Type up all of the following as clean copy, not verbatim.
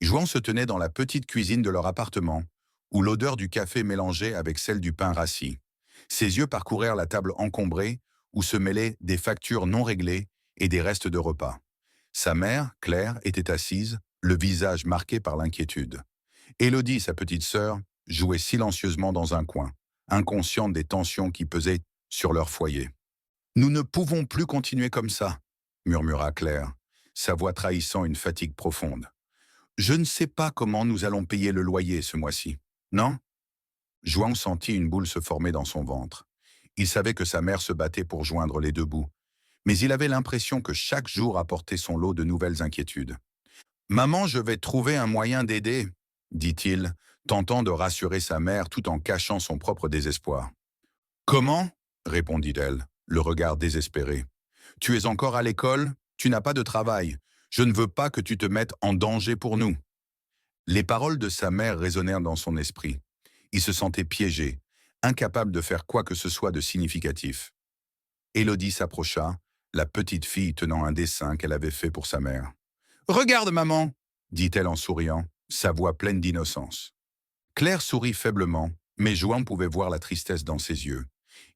Jouan se tenait dans la petite cuisine de leur appartement, où l'odeur du café mélangeait avec celle du pain rassis. Ses yeux parcoururent la table encombrée, où se mêlaient des factures non réglées et des restes de repas. Sa mère, Claire, était assise, le visage marqué par l'inquiétude. Élodie, sa petite sœur, jouait silencieusement dans un coin, inconsciente des tensions qui pesaient sur leur foyer. Nous ne pouvons plus continuer comme ça, murmura Claire, sa voix trahissant une fatigue profonde. Je ne sais pas comment nous allons payer le loyer ce mois-ci. Non? Jouan sentit une boule se former dans son ventre. Il savait que sa mère se battait pour joindre les deux bouts, mais il avait l'impression que chaque jour apportait son lot de nouvelles inquiétudes. Maman, je vais trouver un moyen d'aider, dit-il, tentant de rassurer sa mère tout en cachant son propre désespoir. Comment? Répondit-elle, le regard désespéré. Tu es encore à l'école? Tu n'as pas de travail. Je ne veux pas que tu te mettes en danger pour nous. Les paroles de sa mère résonnèrent dans son esprit. Il se sentait piégé, incapable de faire quoi que ce soit de significatif. Élodie s'approcha, la petite fille tenant un dessin qu'elle avait fait pour sa mère. « Regarde, maman !» dit-elle en souriant, sa voix pleine d'innocence. Claire sourit faiblement, mais Jouan pouvait voir la tristesse dans ses yeux.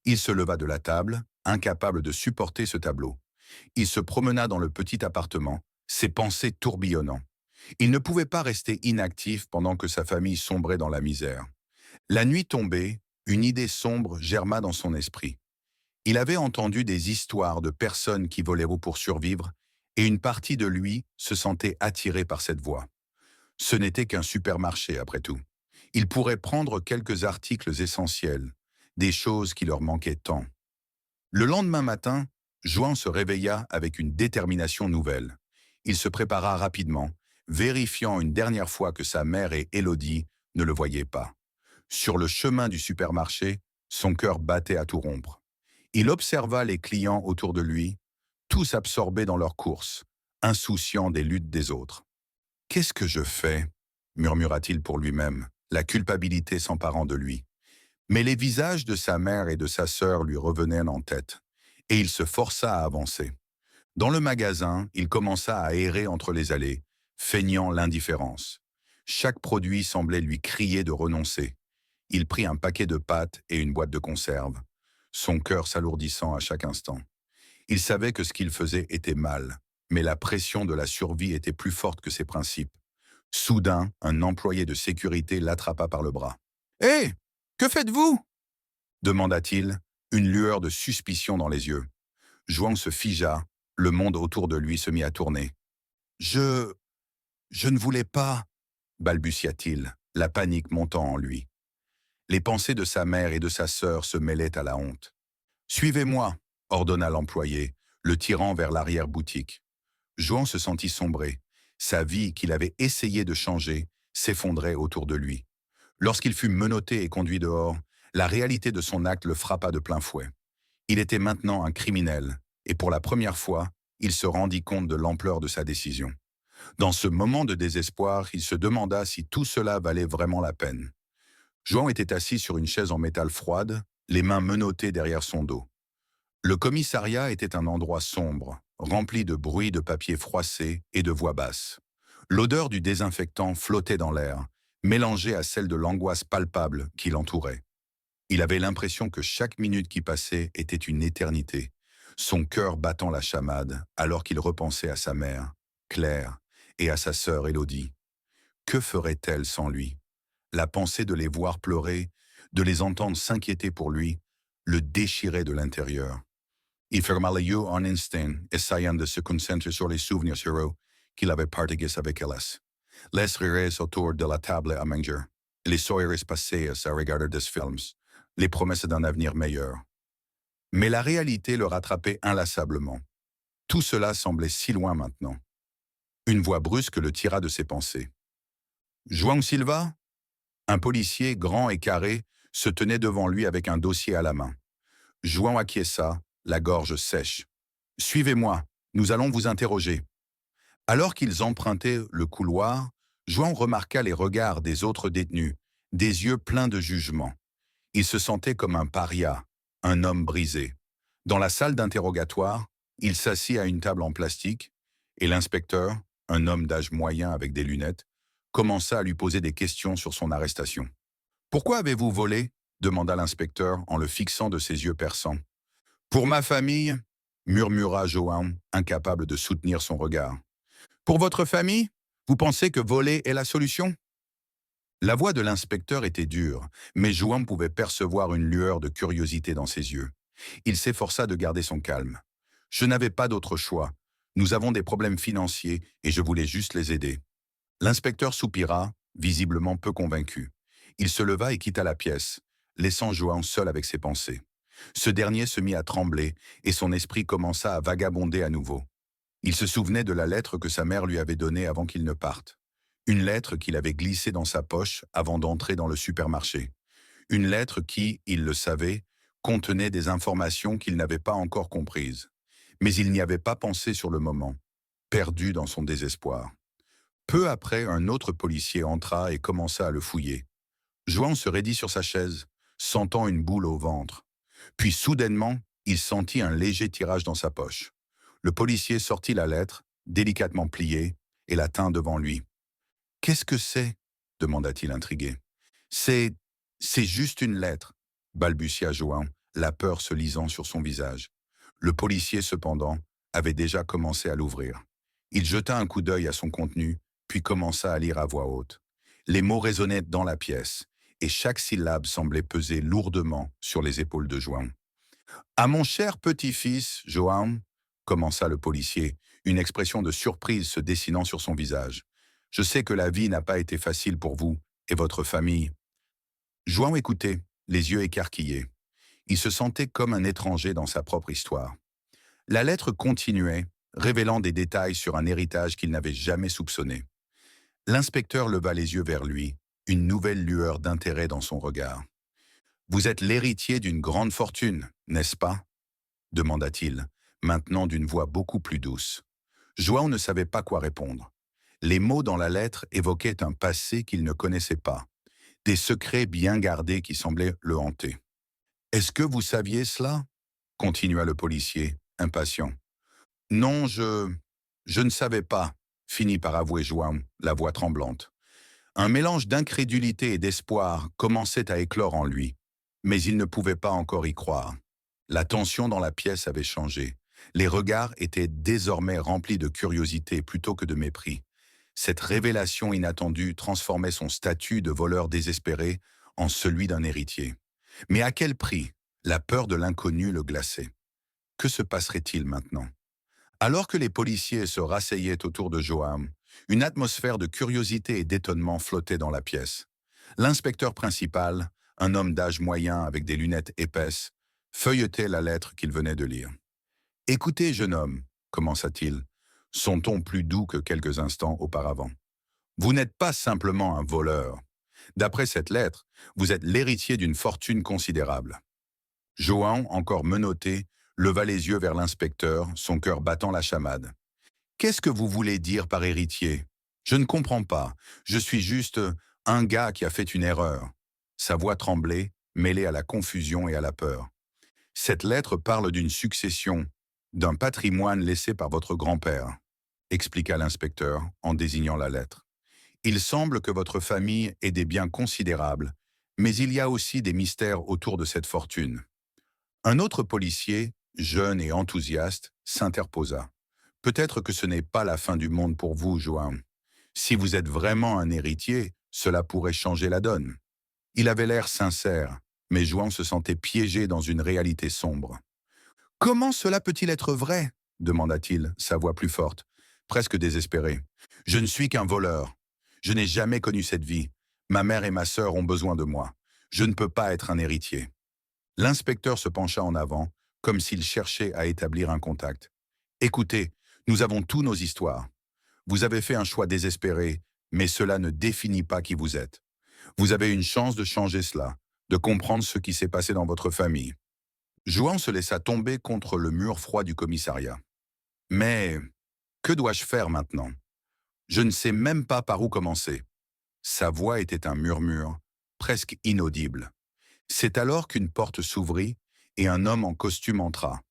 Il se leva de la table, incapable de supporter ce tableau. Il se promena dans le petit appartement, ses pensées tourbillonnant. Il ne pouvait pas rester inactif pendant que sa famille sombrait dans la misère. La nuit tombée, une idée sombre germa dans son esprit. Il avait entendu des histoires de personnes qui volaient pour survivre, et une partie de lui se sentait attirée par cette voie. Ce n'était qu'un supermarché, après tout. Il pourrait prendre quelques articles essentiels, des choses qui leur manquaient tant. Le lendemain matin, Jouan se réveilla avec une détermination nouvelle. Il se prépara rapidement, vérifiant une dernière fois que sa mère et Élodie ne le voyaient pas. Sur le chemin du supermarché, son cœur battait à tout rompre. Il observa les clients autour de lui, tous absorbés dans leurs courses, insouciants des luttes des autres. « Qu'est-ce que je fais ?» murmura-t-il pour lui-même, la culpabilité s'emparant de lui. Mais les visages de sa mère et de sa sœur lui revenaient en tête, et il se força à avancer. Dans le magasin, il commença à errer entre les allées, feignant l'indifférence. Chaque produit semblait lui crier de renoncer. Il prit un paquet de pâtes et une boîte de conserve, son cœur s'alourdissant à chaque instant. Il savait que ce qu'il faisait était mal, mais la pression de la survie était plus forte que ses principes. Soudain, un employé de sécurité l'attrapa par le bras. « Hé, que faites-vous » demanda-t-il, une lueur de suspicion dans les yeux. Jouan se figea, le monde autour de lui se mit à tourner. « Je ne voulais pas » balbutia-t-il, la panique montant en lui. Les pensées de sa mère et de sa sœur se mêlaient à la honte. « Suivez-moi » ordonna l'employé, le tirant vers l'arrière-boutique. Jouan se sentit sombrer. Sa vie, qu'il avait essayé de changer, s'effondrait autour de lui. Lorsqu'il fut menotté et conduit dehors, la réalité de son acte le frappa de plein fouet. Il était maintenant un criminel, et pour la première fois, il se rendit compte de l'ampleur de sa décision. Dans ce moment de désespoir, il se demanda si tout cela valait vraiment la peine. Jouan était assis sur une chaise en métal froide, les mains menottées derrière son dos. Le commissariat était un endroit sombre, rempli de bruits de papier froissé et de voix basses. L'odeur du désinfectant flottait dans l'air, mélangée à celle de l'angoisse palpable qui l'entourait. Il avait l'impression que chaque minute qui passait était une éternité, son cœur battant la chamade alors qu'il repensait à sa mère, Claire, et à sa sœur Élodie. Que ferait-elle sans lui? La pensée de les voir pleurer, de les entendre s'inquiéter pour lui, le déchirait de l'intérieur. Il ferma les yeux un instant, essayant de se concentrer sur les souvenirs heureux qu'il avait partagés avec Ellas. Les rires autour de la table à manger, les soirées passées à regarder des films, les promesses d'un avenir meilleur. Mais la réalité le rattrapait inlassablement. Tout cela semblait si loin maintenant. Une voix brusque le tira de ses pensées. « João Silva ?» Un policier, grand et carré, se tenait devant lui avec un dossier à la main. João acquiesça, la gorge sèche. « Suivez-moi, nous allons vous interroger. » Alors qu'ils empruntaient le couloir, João remarqua les regards des autres détenus, des yeux pleins de jugement. Il se sentait comme un paria, un homme brisé. Dans la salle d'interrogatoire, il s'assit à une table en plastique, et l'inspecteur, un homme d'âge moyen avec des lunettes, commença à lui poser des questions sur son arrestation. Pourquoi avez-vous volé demanda l'inspecteur en le fixant de ses yeux perçants. Pour ma famille, murmura Joan, incapable de soutenir son regard. Pour votre famille, vous pensez que voler est la solution? La voix de l'inspecteur était dure, mais Joan pouvait percevoir une lueur de curiosité dans ses yeux. Il s'efforça de garder son calme. Je n'avais pas d'autre choix. Nous avons des problèmes financiers et je voulais juste les aider. L'inspecteur soupira, visiblement peu convaincu. Il se leva et quitta la pièce, laissant Joan seul avec ses pensées. Ce dernier se mit à trembler et son esprit commença à vagabonder à nouveau. Il se souvenait de la lettre que sa mère lui avait donnée avant qu'il ne parte. Une lettre qu'il avait glissée dans sa poche avant d'entrer dans le supermarché. Une lettre qui, il le savait, contenait des informations qu'il n'avait pas encore comprises. Mais il n'y avait pas pensé sur le moment, perdu dans son désespoir. Peu après, un autre policier entra et commença à le fouiller. Joan se raidit sur sa chaise, sentant une boule au ventre. Puis soudainement, il sentit un léger tirage dans sa poche. Le policier sortit la lettre, délicatement pliée, et la tint devant lui. « Qu'est-ce que c'est » demanda-t-il intrigué. « C'est juste une lettre » balbutia Joan, la peur se lisant sur son visage. Le policier, cependant, avait déjà commencé à l'ouvrir. Il jeta un coup d'œil à son contenu, puis commença à lire à voix haute. Les mots résonnaient dans la pièce, et chaque syllabe semblait peser lourdement sur les épaules de Joan. « À mon cher petit-fils, Joan, » commença le policier, une expression de surprise se dessinant sur son visage. « Je sais que la vie n'a pas été facile pour vous et votre famille. » Joan écoutait, les yeux écarquillés. Il se sentait comme un étranger dans sa propre histoire. La lettre continuait, révélant des détails sur un héritage qu'il n'avait jamais soupçonné. L'inspecteur leva les yeux vers lui, une nouvelle lueur d'intérêt dans son regard. « Vous êtes l'héritier d'une grande fortune, n'est-ce pas ?» demanda-t-il, maintenant d'une voix beaucoup plus douce. Joan ne savait pas quoi répondre. Les mots dans la lettre évoquaient un passé qu'il ne connaissait pas, des secrets bien gardés qui semblaient le hanter. « Est-ce que vous saviez cela ?» continua le policier, impatient. « Non, je ne savais pas, » finit par avouer Joan, la voix tremblante. Un mélange d'incrédulité et d'espoir commençait à éclore en lui, mais il ne pouvait pas encore y croire. La tension dans la pièce avait changé. Les regards étaient désormais remplis de curiosité plutôt que de mépris. Cette révélation inattendue transformait son statut de voleur désespéré en celui d'un héritier. Mais à quel prix? La peur de l'inconnu le glaçait. Que se passerait-il maintenant? Alors que les policiers se rasseillaient autour de Joan, une atmosphère de curiosité et d'étonnement flottait dans la pièce. L'inspecteur principal, un homme d'âge moyen avec des lunettes épaisses, feuilletait la lettre qu'il venait de lire. « Écoutez, jeune homme, » commença-t-il, son ton plus doux que quelques instants auparavant. « Vous n'êtes pas simplement un voleur. D'après cette lettre, vous êtes l'héritier d'une fortune considérable. » Joan, encore menotté, leva les yeux vers l'inspecteur, son cœur battant la chamade. « Qu'est-ce que vous voulez dire par héritier? Je ne comprends pas. Je suis juste un gars qui a fait une erreur. » Sa voix tremblait, mêlée à la confusion et à la peur. « Cette lettre parle d'une succession, d'un patrimoine laissé par votre grand-père, » expliqua l'inspecteur en désignant la lettre. « Il semble que votre famille ait des biens considérables, mais il y a aussi des mystères autour de cette fortune. » Un autre policier, jeune et enthousiaste, s'interposa. « Peut-être que ce n'est pas la fin du monde pour vous, Joan. Si vous êtes vraiment un héritier, cela pourrait changer la donne. » Il avait l'air sincère, mais Joan se sentait piégé dans une réalité sombre. « Comment cela peut-il être vrai ?» demanda-t-il, sa voix plus forte, presque désespérée. « Je ne suis qu'un voleur. Je n'ai jamais connu cette vie. Ma mère et ma sœur ont besoin de moi. Je ne peux pas être un héritier. » L'inspecteur se pencha en avant, comme s'il cherchait à établir un contact. « Écoutez, nous avons tous nos histoires. Vous avez fait un choix désespéré, mais cela ne définit pas qui vous êtes. Vous avez une chance de changer cela, de comprendre ce qui s'est passé dans votre famille. » Joan se laissa tomber contre le mur froid du commissariat. « Mais que dois-je faire maintenant? Je ne sais même pas par où commencer. » Sa voix était un murmure, presque inaudible. C'est alors qu'une porte s'ouvrit et un homme en costume entra.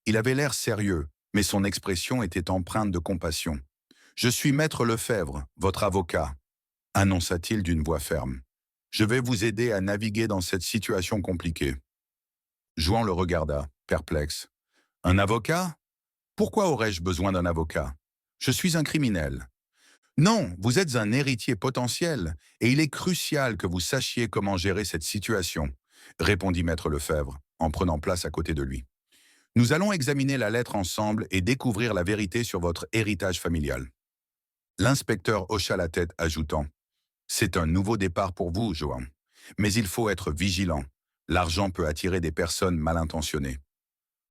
Il avait l'air sérieux, mais son expression était empreinte de compassion. « Je suis maître Lefebvre, votre avocat. » annonça-t-il d'une voix ferme. Je vais vous aider à naviguer dans cette situation compliquée. Juan le regarda, perplexe. Un avocat? Pourquoi aurais-je besoin d'un avocat? Je suis un criminel. Non, vous êtes un héritier potentiel, et il est crucial que vous sachiez comment gérer cette situation, répondit maître Lefebvre, en prenant place à côté de lui. Nous allons examiner la lettre ensemble et découvrir la vérité sur votre héritage familial. L'inspecteur hocha la tête, ajoutant « C'est un nouveau départ pour vous, Johan. Mais il faut être vigilant. L'argent peut attirer des personnes mal intentionnées. »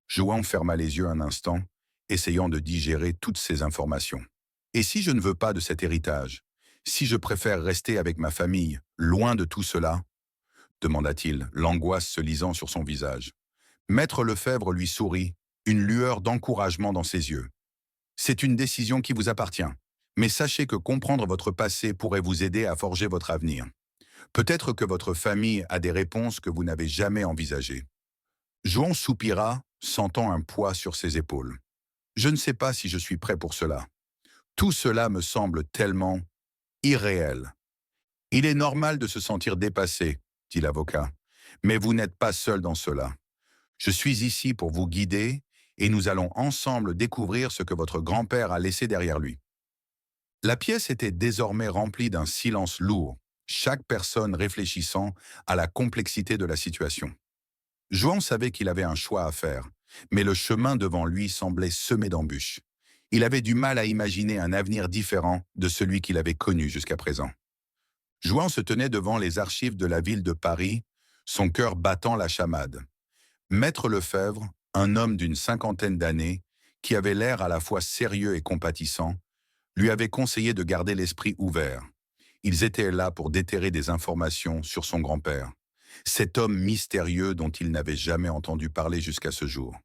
Johan ferma les yeux un instant, essayant de digérer toutes ces informations. Et si je ne veux pas de cet héritage? Si je préfère rester avec ma famille, loin de tout cela? Demanda-t-il, l'angoisse se lisant sur son visage. Maître Lefebvre lui sourit, une lueur d'encouragement dans ses yeux. C'est une décision qui vous appartient. Mais sachez que comprendre votre passé pourrait vous aider à forger votre avenir. Peut-être que votre famille a des réponses que vous n'avez jamais envisagées. Juan soupira, sentant un poids sur ses épaules. Je ne sais pas si je suis prêt pour cela. Tout cela me semble tellement irréel. Il est normal de se sentir dépassé, dit l'avocat. Mais vous n'êtes pas seul dans cela. Je suis ici pour vous guider et nous allons ensemble découvrir ce que votre grand-père a laissé derrière lui. La pièce était désormais remplie d'un silence lourd, chaque personne réfléchissant à la complexité de la situation. Juan savait qu'il avait un choix à faire, mais le chemin devant lui semblait semé d'embûches. Il avait du mal à imaginer un avenir différent de celui qu'il avait connu jusqu'à présent. Juan se tenait devant les archives de la ville de Paris, son cœur battant la chamade. Maître Lefebvre, un homme d'une cinquantaine d'années, qui avait l'air à la fois sérieux et compatissant, lui avait conseillé de garder l'esprit ouvert. Ils étaient là pour déterrer des informations sur son grand-père, cet homme mystérieux dont il n'avait jamais entendu parler jusqu'à ce jour.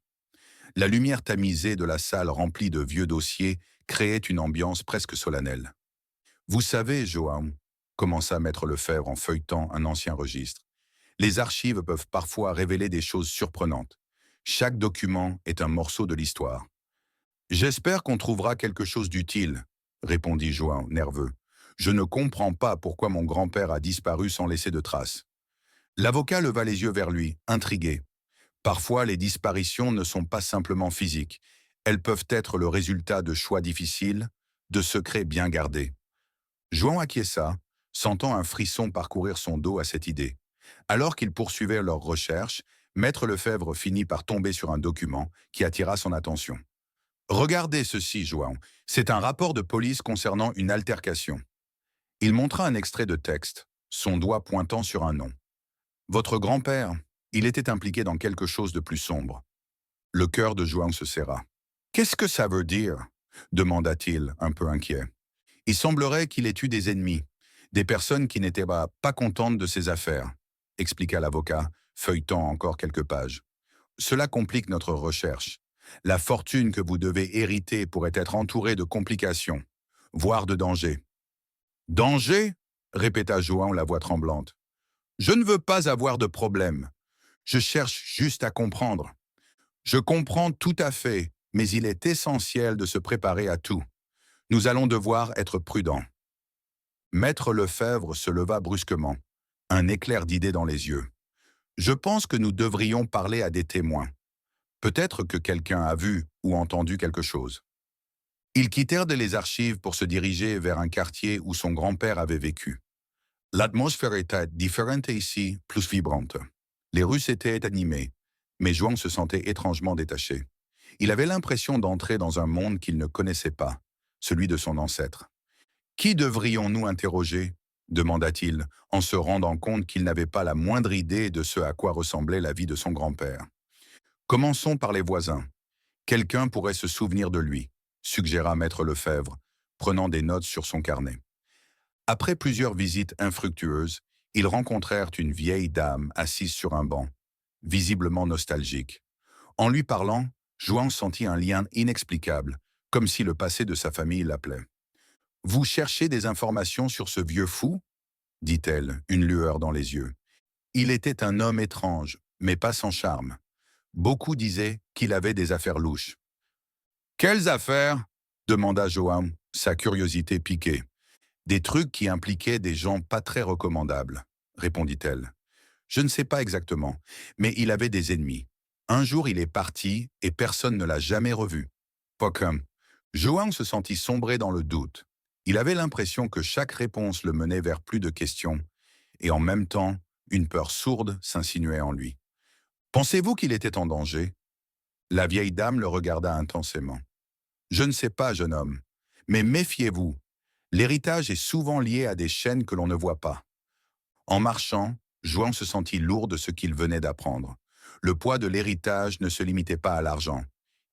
La lumière tamisée de la salle remplie de vieux dossiers créait une ambiance presque solennelle. « Vous savez, Johan, » commença maître Lefebvre en feuilletant un ancien registre, « les archives peuvent parfois révéler des choses surprenantes. Chaque document est un morceau de l'histoire. »« J'espère qu'on trouvera quelque chose d'utile, » répondit Johan, nerveux. « Je ne comprends pas pourquoi mon grand-père a disparu sans laisser de traces. » L'avocat leva les yeux vers lui, intrigué. Parfois, les disparitions ne sont pas simplement physiques. Elles peuvent être le résultat de choix difficiles, de secrets bien gardés. Juan acquiesça, sentant un frisson parcourir son dos à cette idée. Alors qu'ils poursuivaient leurs recherches, maître Lefebvre finit par tomber sur un document qui attira son attention. « Regardez ceci, Juan. C'est un rapport de police concernant une altercation. » Il montra un extrait de texte, son doigt pointant sur un nom. « Votre grand-père, il était impliqué dans quelque chose de plus sombre. » Le cœur de Juan se serra. « Qu'est-ce que ça veut dire ?» demanda-t-il, un peu inquiet. « Il semblerait qu'il ait eu des ennemis, des personnes qui n'étaient pas contentes de ses affaires, » expliqua l'avocat, feuilletant encore quelques pages. « Cela complique notre recherche. La fortune que vous devez hériter pourrait être entourée de complications, voire de dangers. »« Danger ?» répéta Juan, la voix tremblante. « Je ne veux pas avoir de problème. Je cherche juste à comprendre. Je comprends tout à fait, mais il est essentiel de se préparer à tout. Nous allons devoir être prudents. » Maître Lefebvre se leva brusquement, un éclair d'idée dans les yeux. « Je pense que nous devrions parler à des témoins. Peut-être que quelqu'un a vu ou entendu quelque chose. » Ils quittèrent les archives pour se diriger vers un quartier où son grand-père avait vécu. L'atmosphère était différente ici, plus vibrante. Les rues s'étaient animées, mais Juan se sentait étrangement détaché. Il avait l'impression d'entrer dans un monde qu'il ne connaissait pas, celui de son ancêtre. « Qui devrions-nous interroger ?» demanda-t-il, en se rendant compte qu'il n'avait pas la moindre idée de ce à quoi ressemblait la vie de son grand-père. « Commençons par les voisins. Quelqu'un pourrait se souvenir de lui, » suggéra maître Lefebvre, prenant des notes sur son carnet. Après plusieurs visites infructueuses, ils rencontrèrent une vieille dame assise sur un banc, visiblement nostalgique. En lui parlant, Juan sentit un lien inexplicable, comme si le passé de sa famille l'appelait. « Vous cherchez des informations sur ce vieux fou ?» dit-elle, une lueur dans les yeux. Il était un homme étrange, mais pas sans charme. Beaucoup disaient qu'il avait des affaires louches. « Quelles affaires ?» demanda Johan, sa curiosité piquée. Des trucs qui impliquaient des gens pas très recommandables, répondit-elle. Je ne sais pas exactement, mais il avait des ennemis. Un jour, il est parti et personne ne l'a jamais revu. Pokum. Joang se sentit sombrer dans le doute. Il avait l'impression que chaque réponse le menait vers plus de questions, et en même temps, une peur sourde s'insinuait en lui. Pensez-vous qu'il était en danger? La vieille dame le regarda intensément. Je ne sais pas, jeune homme, mais méfiez-vous. L'héritage est souvent lié à des chaînes que l'on ne voit pas. En marchant, Joan se sentit lourd de ce qu'il venait d'apprendre. Le poids de l'héritage ne se limitait pas à l'argent.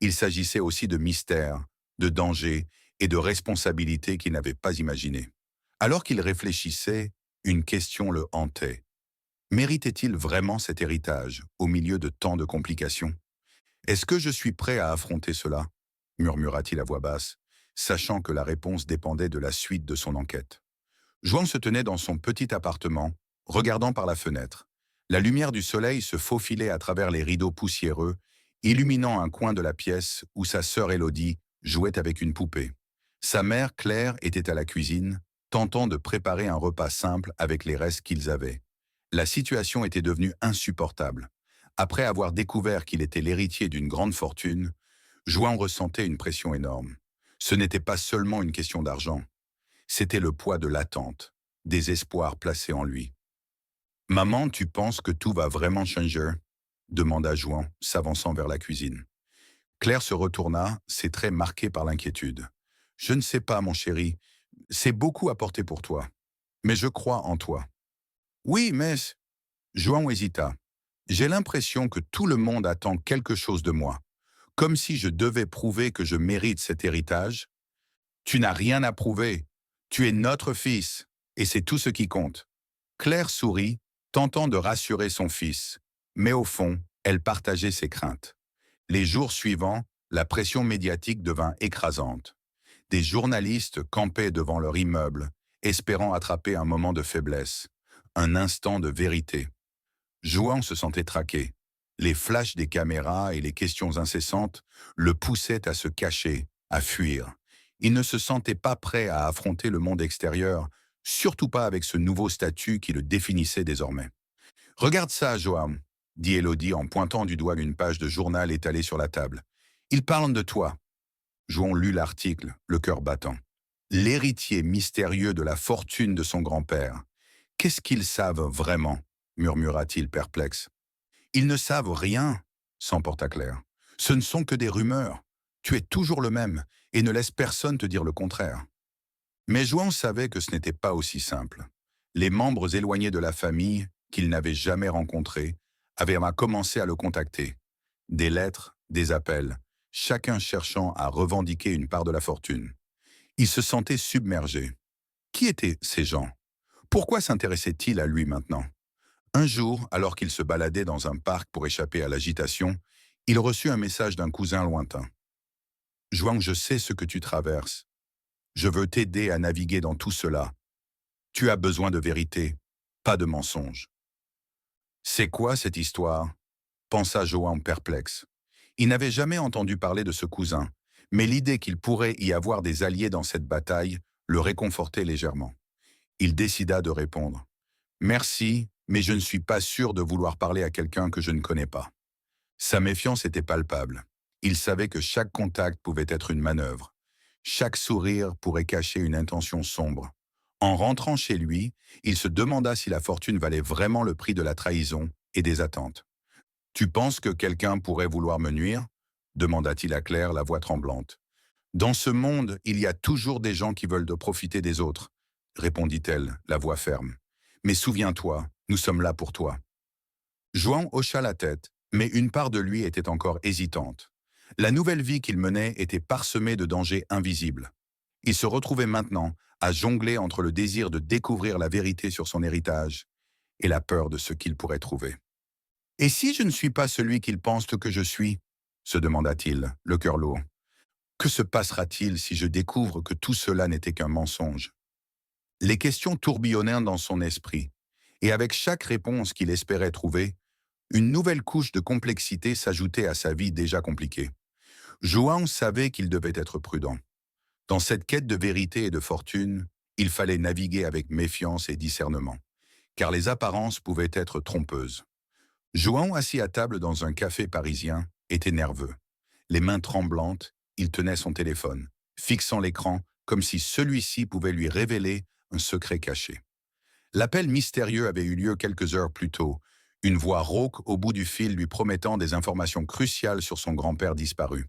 Il s'agissait aussi de mystères, de dangers et de responsabilités qu'il n'avait pas imaginées. Alors qu'il réfléchissait, une question le hantait. Méritait-il vraiment cet héritage, au milieu de tant de complications? Est-ce que je suis prêt à affronter cela? Murmura-t-il à voix basse, sachant que la réponse dépendait de la suite de son enquête. Joan se tenait dans son petit appartement, regardant par la fenêtre. La lumière du soleil se faufilait à travers les rideaux poussiéreux, illuminant un coin de la pièce où sa sœur Élodie jouait avec une poupée. Sa mère, Claire, était à la cuisine, tentant de préparer un repas simple avec les restes qu'ils avaient. La situation était devenue insupportable. Après avoir découvert qu'il était l'héritier d'une grande fortune, Joan ressentait une pression énorme. Ce n'était pas seulement une question d'argent. C'était le poids de l'attente, des espoirs placés en lui. « Maman, tu penses que tout va vraiment changer ?» demanda Joan, s'avançant vers la cuisine. Claire se retourna, ses traits marqués par l'inquiétude. « Je ne sais pas, mon chéri, c'est beaucoup à porter pour toi, mais je crois en toi. »« Oui, mais… » Joan hésita. « J'ai l'impression que tout le monde attend quelque chose de moi, comme si je devais prouver que je mérite cet héritage. Tu n'as rien à prouver. Tu es notre fils, et c'est tout ce qui compte. » Claire sourit, tentant de rassurer son fils, mais au fond, elle partageait ses craintes. Les jours suivants, la pression médiatique devint écrasante. Des journalistes campaient devant leur immeuble, espérant attraper un moment de faiblesse, un instant de vérité. Joan se sentait traqué. Les flashs des caméras et les questions incessantes le poussaient à se cacher, à fuir. Il ne se sentait pas prêt à affronter le monde extérieur, surtout pas avec ce nouveau statut qui le définissait désormais. « Regarde ça, Joan, » dit Élodie en pointant du doigt une page de journal étalée sur la table. « Ils parlent de toi. » Joan lut l'article, le cœur battant. L'héritier mystérieux de la fortune de son grand-père. Qu'est-ce qu'ils savent vraiment? Murmura-t-il perplexe. Ils ne savent rien, s'emporta Claire. Ce ne sont que des rumeurs. Tu es toujours le même et ne laisse personne te dire le contraire. Mais Joan savait que ce n'était pas aussi simple. Les membres éloignés de la famille, qu'il n'avait jamais rencontrés, avaient commencé à le contacter. Des lettres, des appels, chacun cherchant à revendiquer une part de la fortune. Il se sentait submergé. Qui étaient ces gens? Pourquoi s'intéressait-il à lui maintenant? Un jour, alors qu'il se baladait dans un parc pour échapper à l'agitation, il reçut un message d'un cousin lointain. « Joan, je sais ce que tu traverses. Je veux t'aider à naviguer dans tout cela. Tu as besoin de vérité, pas de mensonges. » C'est quoi cette histoire? Pensa Joan perplexe. Il n'avait jamais entendu parler de ce cousin, mais l'idée qu'il pourrait y avoir des alliés dans cette bataille le réconfortait légèrement. Il décida de répondre. « Merci, mais je ne suis pas sûr de vouloir parler à quelqu'un que je ne connais pas. » Sa méfiance était palpable. Il savait que chaque contact pouvait être une manœuvre. Chaque sourire pourrait cacher une intention sombre. En rentrant chez lui, il se demanda si la fortune valait vraiment le prix de la trahison et des attentes. « Tu penses que quelqu'un pourrait vouloir me nuire ?» demanda-t-il à Claire, la voix tremblante. « Dans ce monde, il y a toujours des gens qui veulent de profiter des autres, » répondit-elle, la voix ferme. « Mais souviens-toi, nous sommes là pour toi. » Joan hocha la tête, mais une part de lui était encore hésitante. La nouvelle vie qu'il menait était parsemée de dangers invisibles. Il se retrouvait maintenant à jongler entre le désir de découvrir la vérité sur son héritage et la peur de ce qu'il pourrait trouver. « Et si je ne suis pas celui qu'il pense que je suis ?» se demanda-t-il, le cœur lourd. « Que se passera-t-il si je découvre que tout cela n'était qu'un mensonge ?» Les questions tourbillonnèrent dans son esprit, et avec chaque réponse qu'il espérait trouver, une nouvelle couche de complexité s'ajoutait à sa vie déjà compliquée. Joan savait qu'il devait être prudent. Dans cette quête de vérité et de fortune, Il fallait naviguer avec méfiance et discernement, car les apparences pouvaient être trompeuses. João, assis à table dans un café parisien, était nerveux. Les mains tremblantes, il tenait son téléphone, fixant l'écran comme si celui-ci pouvait lui révéler un secret caché. L'appel mystérieux avait eu lieu quelques heures plus tôt, une voix rauque au bout du fil lui promettant des informations cruciales sur son grand-père disparu.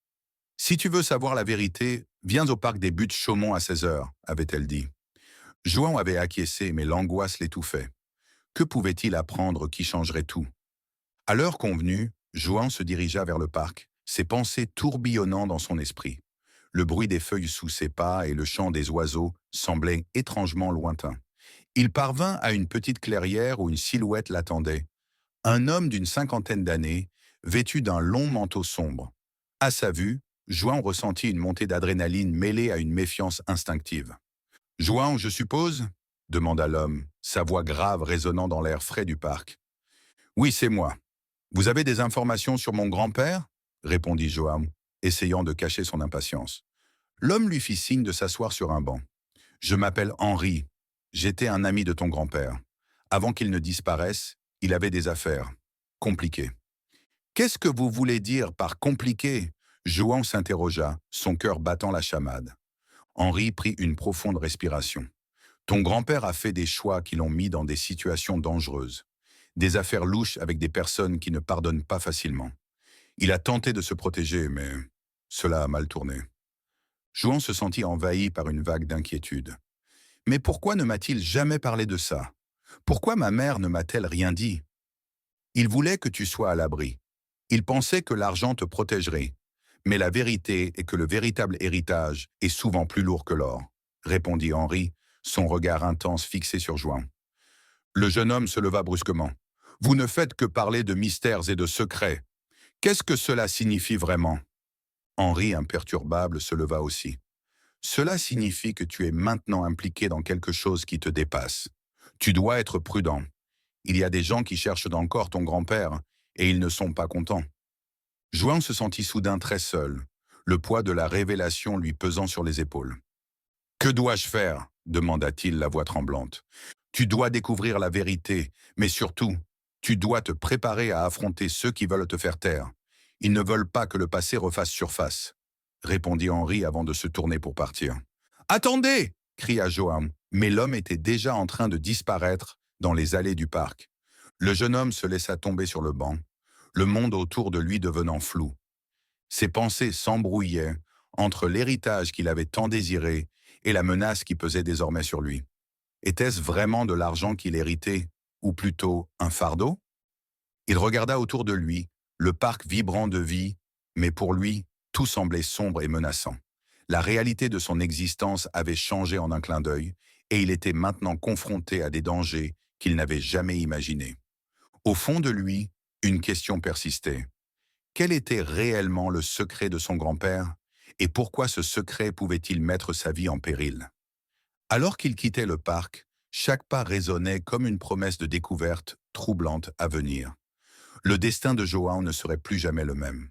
« Si tu veux savoir la vérité, viens au parc des Buttes-Chaumont à 16 heures, avait-elle dit. João avait acquiescé, mais l'angoisse l'étouffait. Que pouvait-il apprendre qui changerait tout? À l'heure convenue, João se dirigea vers le parc, ses pensées tourbillonnant dans son esprit. Le bruit des feuilles sous ses pas et le chant des oiseaux semblaient étrangement lointains. Il parvint à une petite clairière où une silhouette l'attendait. Un homme d'une cinquantaine d'années, vêtu d'un long manteau sombre. À sa vue, João ressentit une montée d'adrénaline mêlée à une méfiance instinctive. « João, je suppose ?» demanda l'homme, sa voix grave résonnant dans l'air frais du parc. « Oui, c'est moi. Vous avez des informations sur mon grand-père ?» répondit João, essayant de cacher son impatience. L'homme lui fit signe de s'asseoir sur un banc. « Je m'appelle Henri. J'étais un ami de ton grand-père. Avant qu'il ne disparaisse, il avait des affaires. Compliquées. »« Qu'est-ce que vous voulez dire par compliqué ?» João s'interrogea, son cœur battant la chamade. Henri prit une profonde respiration. « Ton grand-père a fait des choix qui l'ont mis dans des situations dangereuses. Des affaires louches avec des personnes qui ne pardonnent pas facilement. Il a tenté de se protéger, mais cela a mal tourné. » João se sentit envahi par une vague d'inquiétude. « Mais pourquoi ne m'a-t-il jamais parlé de ça? Pourquoi ma mère ne m'a-t-elle rien dit? Il voulait que tu sois à l'abri. Il pensait que l'argent te protégerait. Mais la vérité est que le véritable héritage est souvent plus lourd que l'or, » répondit Henri, son regard intense fixé sur João. Le jeune homme se leva brusquement. « Vous ne faites que parler de mystères et de secrets. Qu'est-ce que cela signifie vraiment ?» Henri, imperturbable, se leva aussi. « Cela signifie que tu es maintenant impliqué dans quelque chose qui te dépasse. Tu dois être prudent. Il y a des gens qui cherchent encore ton grand-père, et ils ne sont pas contents. » João se sentit soudain très seul, le poids de la révélation lui pesant sur les épaules. « Que dois-je faire ?» demanda-t-il, la voix tremblante. « Tu dois découvrir la vérité, mais surtout, tu dois te préparer à affronter ceux qui veulent te faire taire. Ils ne veulent pas que le passé refasse surface, » répondit Henri avant de se tourner pour partir. « Attendez !» cria João, mais l'homme était déjà en train de disparaître dans les allées du parc. Le jeune homme se laissa tomber sur le banc, le monde autour de lui devenant flou. Ses pensées s'embrouillaient entre l'héritage qu'il avait tant désiré et la menace qui pesait désormais sur lui. Était-ce vraiment de l'argent qu'il héritait, ou plutôt un fardeau? Il regarda autour de lui, le parc vibrant de vie, mais pour lui, tout semblait sombre et menaçant. La réalité de son existence avait changé en un clin d'œil, et il était maintenant confronté à des dangers qu'il n'avait jamais imaginés. Au fond de lui, une question persistait. Quel était réellement le secret de son grand-père, et pourquoi ce secret pouvait-il mettre sa vie en péril? Alors qu'il quittait le parc, chaque pas résonnait comme une promesse de découverte troublante à venir. Le destin de João ne serait plus jamais le même.